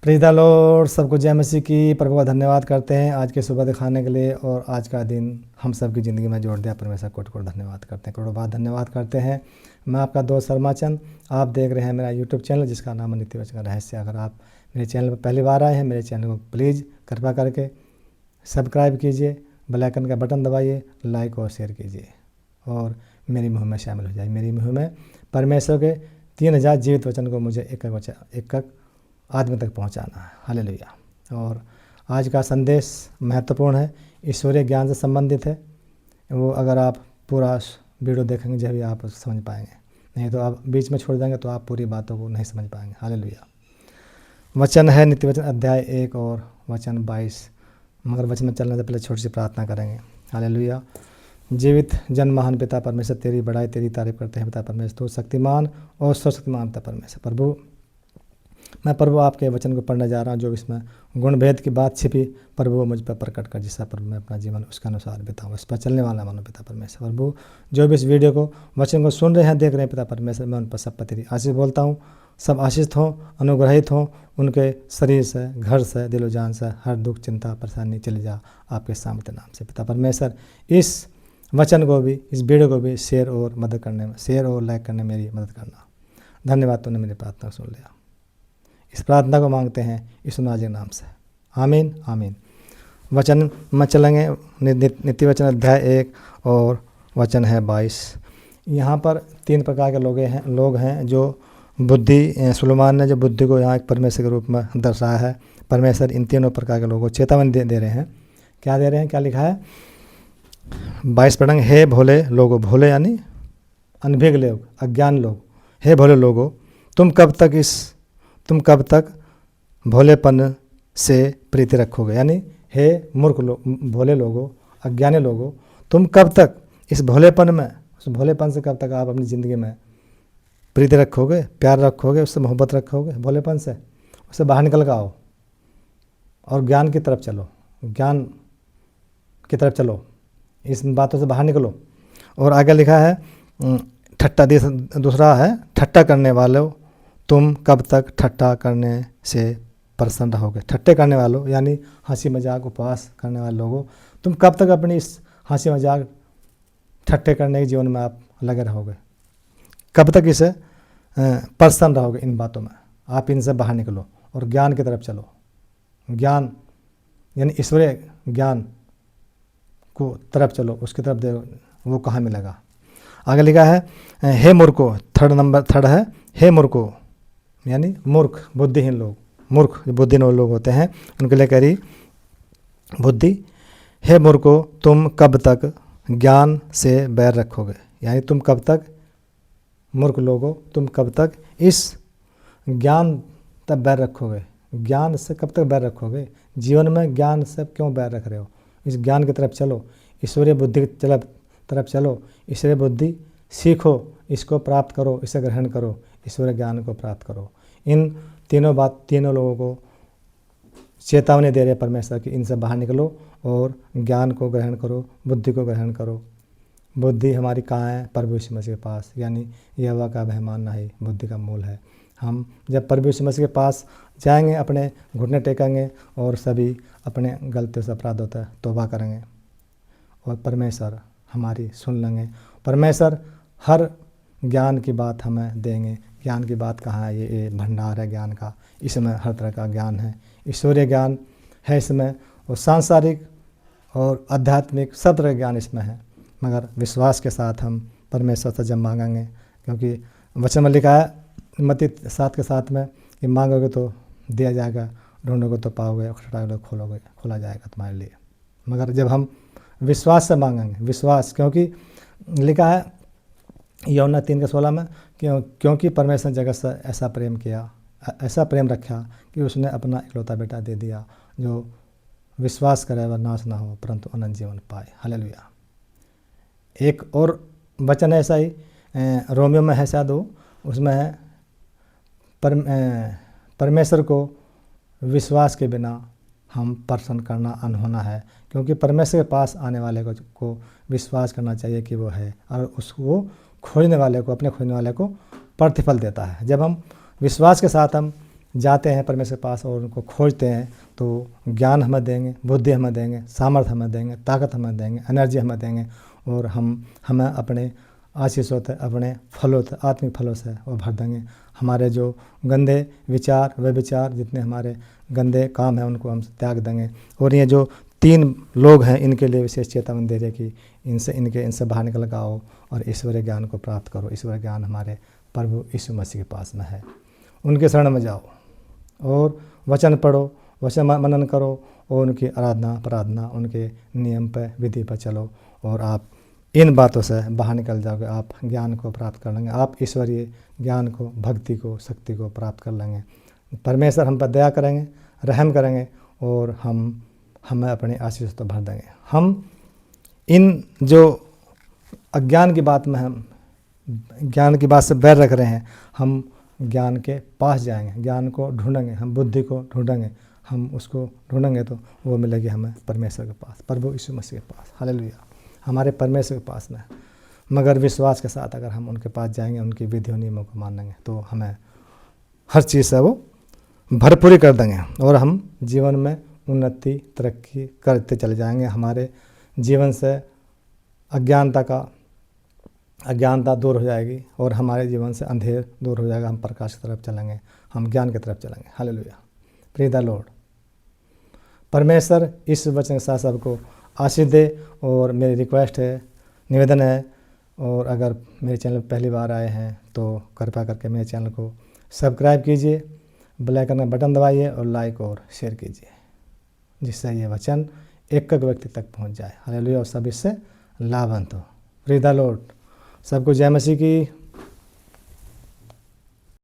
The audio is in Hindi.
Praise the Lord. सबको जय मसीह की। प्रभु का धन्यवाद करते हैं आज के सुबह दिखाने के लिए और आज का दिन हम सब की ज़िंदगी में जोड़ दिया। परमेश्वर कोट कोट धन्यवाद करते हैं, करोड़ों बार धन्यवाद करते हैं। मैं आपका दोस्त शर्माचंद, आप देख रहे हैं मेरा यूट्यूब चैनल जिसका नाम है नित्य वचन का रहस्य। अगर आप मेरे चैनल पर पहली बार आए हैं, मेरे चैनल को प्लीज़ कृपा करके सब्सक्राइब कीजिए, बेल आइकन का बटन दबाइए, लाइक और शेयर कीजिए और मेरी मुहिम में शामिल हो जाइए। मेरी मुहिम में परमेश्वर के 3000 जीवित वचन को मुझे एक आदमी तक पहुंचाना है। हालेलुया। और आज का संदेश महत्वपूर्ण है, ईश्वरीय ज्ञान से संबंधित है। वो अगर आप पूरा वीडियो देखेंगे जब भी आप समझ पाएंगे, नहीं तो आप बीच में छोड़ देंगे तो आप पूरी बातों को नहीं समझ पाएंगे। हालेलुया। वचन है नित्य वचन अध्याय 1 और वचन 22। मगर वचन में चलने से पहले छोटी सी प्रार्थना करेंगे। हालेलुया। जीवित जन महान पिता परमेश्वर, तेरी बड़ाई तेरी तारीफ करते हैं पिता परमेश्वर। तो शक्तिमान और सर्वशक्तिमान पिता परमेश्वर, प्रभु मैं प्रभु आपके वचन को पढ़ने जा रहा हूँ। जो इसमें गुण भेद की बात छिपी प्रभु मुझ पर प्रकट कर, जिसका प्रभु मैं अपना जीवन उसके अनुसार बिताऊँ, इस पर चलने वाला मानो पिता परमेश्वर। प्रभु जो भी इस वीडियो को वचन को सुन रहे हैं, देख रहे हैं पिता परमेश्वर, मैं उन पर सब पर तेरी आशीष बोलता हूँ। सब आशीषित हों, अनुग्रहित हों, उनके शरीर से, घर से, दिलो जान से हर दुख चिंता परेशानी चली जा आपके सामर्थ्य नाम से पिता परमेश्वर। इस वचन को भी, इस वीडियो को भी शेयर और मदद करने में, शेयर और लाइक करने में मेरी मदद करना। धन्यवाद, तूने मेरी प्रार्थना सुन लिया। इस प्रार्थना को मांगते हैं यीशु नाज़रेत नाम से, आमीन आमीन। वचन में चलेंगे नित्य वचन अध्याय 1 और वचन है 22। यहाँ पर 3 प्रकार के लोग हैं जो बुद्धि, सुलेमान ने जो बुद्धि को यहाँ एक परमेश्वर के रूप में दर्शाया है। परमेश्वर इन तीनों प्रकार के लोगों को चेतावनी दे रहे हैं। क्या दे रहे हैं, क्या लिखा है 22 पढ़ेंगे। हे भोले लोगो, भोले यानी अनभिज्ञ लोग, अज्ञान लोग। हे भोले लोगो, तुम कब तक भोलेपन से प्रीति रखोगे। यानी हे मूर्ख लोग, भोले लोगो, अज्ञानी लोगो, तुम कब तक इस भोलेपन में, उस भोलेपन से कब तक आप अपनी ज़िंदगी में प्रीति रखोगे, प्यार रखोगे, उससे मोहब्बत रखोगे। भोलेपन से उससे बाहर निकल कर आओ और ज्ञान की तरफ चलो, ज्ञान की तरफ चलो, इस बातों से बाहर निकलो। और आगे लिखा है दूसरा है ठट्ठा करने वालों, तुम कब तक ठट्ठा करने से प्रसन्न रहोगे। ठट्टे करने वालों यानी हंसी मजाक उपवास करने वाले लोगों, तुम कब तक अपनी इस हंसी मजाक ठट्टे करने के जीवन में आप लगे रहोगे, कब तक इसे प्रसन्न रहोगे। इन बातों में आप इनसे बाहर निकलो और ज्ञान की तरफ चलो। ज्ञान यानी ईश्वरीय ज्ञान को तरफ चलो, उसकी तरफ देखो, वो कहाँ मिलेगा। आगे लिखा है हे मूर्खो, थर्ड है हे मूर्खो यानी मूर्ख, बुद्धिहीन लोग। मूर्ख जो बुद्धिहीन लोग होते हैं उनके लिए कह रही बुद्धि, हे मूर्खो तुम कब तक ज्ञान से बैर रखोगे। यानी तुम कब तक, मूर्ख लोगों तुम कब तक इस ज्ञान तक बैर रखोगे। ज्ञान से कब तक बैर रखोगे। जीवन में ज्ञान से क्यों बैर रख रहे हो। इस ज्ञान की तरफ चलो, ईश्वरीय बुद्धि की तरफ चलो, ईश्वरीय बुद्धि सीखो, इसको प्राप्त करो, इसे ग्रहण करो, ईश्वरीय ज्ञान को प्राप्त करो। इन तीनों लोगों को चेतावनी दे रहे परमेश्वर की, इनसे बाहर निकलो और ज्ञान को ग्रहण करो, बुद्धि को ग्रहण करो। बुद्धि हमारी कहाँ है, प्रभु यीशु मसीह के पास। यानी यहोवा का भय मानना ही बुद्धि का मूल है। हम जब प्रभु यीशु मसीह के पास जाएंगे, अपने घुटने टेकेंगे और सभी अपने गलतियों से अपराधों से तौबा करेंगे और परमेश्वर हमारी सुन लेंगे। परमेश्वर हर ज्ञान की बात हमें देंगे। ज्ञान की बात कहाँ है, ये भंडार है ज्ञान का। इसमें हर तरह का ज्ञान है, ईश्वरीय ज्ञान है इसमें, और सांसारिक और आध्यात्मिक सब तरह का ज्ञान इसमें है। मगर विश्वास के साथ हम परमेश्वर से जब मांगेंगे, क्योंकि वचन में लिखा है मत्ती 7 के 7 में कि मांगोगे तो दिया जाएगा, ढूंढोगे तो पाओगे, खटखटाओगे तो खोला जाएगा तुम्हारे लिए। मगर जब हम विश्वास से मांगेंगे, विश्वास, क्योंकि लिखा है यूहन्ना 3:16 में क्योंकि परमेश्वर ने जगत से ऐसा प्रेम किया, ऐसा प्रेम रखा कि उसने अपना इकलौता बेटा दे दिया, जो विश्वास करे वह नाश ना हो परंतु अनंत जीवन पाए। हालेलुया। एक और वचन ऐसा ही रोमियो में है शायद, उसमें है परमेश्वर को विश्वास के बिना हम प्रसन्न करना अनहोना है, क्योंकि परमेश्वर के पास आने वाले को विश्वास करना चाहिए कि वो है, और उसको खोजने वाले को, अपने खोजने वाले को प्रतिफल देता है। जब हम विश्वास के साथ हम जाते हैं परमेश्वर के पास और उनको खोजते हैं तो ज्ञान हमें देंगे, बुद्धि हमें देंगे, सामर्थ्य हमें देंगे, ताकत हमें देंगे, एनर्जी हमें देंगे और हमें अपने आशीषों से, अपने फलों से, आत्मिक फलों से वो भर देंगे। हमारे जो गंदे विचार, वे विचार, जितने हमारे गंदे काम हैं उनको हम त्याग देंगे। और ये जो 3 लोग हैं इनके लिए विशेष चेतावनी दे रहे कि इनसे बाहर निकल कर आओ और ईश्वरीय ज्ञान को प्राप्त करो। ईश्वरीय ज्ञान हमारे प्रभु यीशु मसीह के पास में है, उनके शरण में जाओ और वचन पढ़ो, वचन मनन करो और उनकी आराधना प्रार्थना, उनके नियम पर, विधि पर चलो और आप इन बातों से बाहर निकल जाओगे। आप ज्ञान को प्राप्त कर लेंगे, आप ईश्वरीय ज्ञान को, भक्ति को, शक्ति को प्राप्त कर लेंगे। परमेश्वर हम पर दया करेंगे, रहम करेंगे और हमें अपने आशीष तो भर देंगे। हम इन जो अज्ञान की बात में, हम ज्ञान की बात से बैर रख रहे हैं, हम ज्ञान के पास जाएंगे, ज्ञान को ढूंढेंगे, हम बुद्धि को ढूंढेंगे, हम उसको ढूंढेंगे तो वो मिलेगी हमें परमेश्वर के पास, प्रभु यीशु मसीह के पास। हालेलुया, हमारे परमेश्वर के पास में। मगर विश्वास के साथ अगर हम उनके पास जाएंगे, उनकी विधियों नियमों को मानेंगे तो हमें हर चीज़ से वो भरपूरी कर देंगे और हम जीवन में उन्नति, तरक्की करते चले जाएंगे। हमारे जीवन से अज्ञानता दूर हो जाएगी और हमारे जीवन से अंधेर दूर हो जाएगा। हम प्रकाश की तरफ चलेंगे, हम ज्ञान की तरफ चलेंगे। Hallelujah, praise the Lord. परमेश्वर इस वचन के साथ सबको आशीष दे। और मेरी रिक्वेस्ट है, निवेदन है, और अगर मेरे चैनल पर पहली बार आए हैं तो कृपया करके मेरे चैनल को सब्सक्राइब कीजिए, बेल आइकन का बटन दबाइए और लाइक और शेयर कीजिए, जिससे ये वचन एक व्यक्ति तक पहुंच जाए। हालेलुया, और सब इससे लाभान्वित हो। Praise the Lord. सबको जय मसीह की।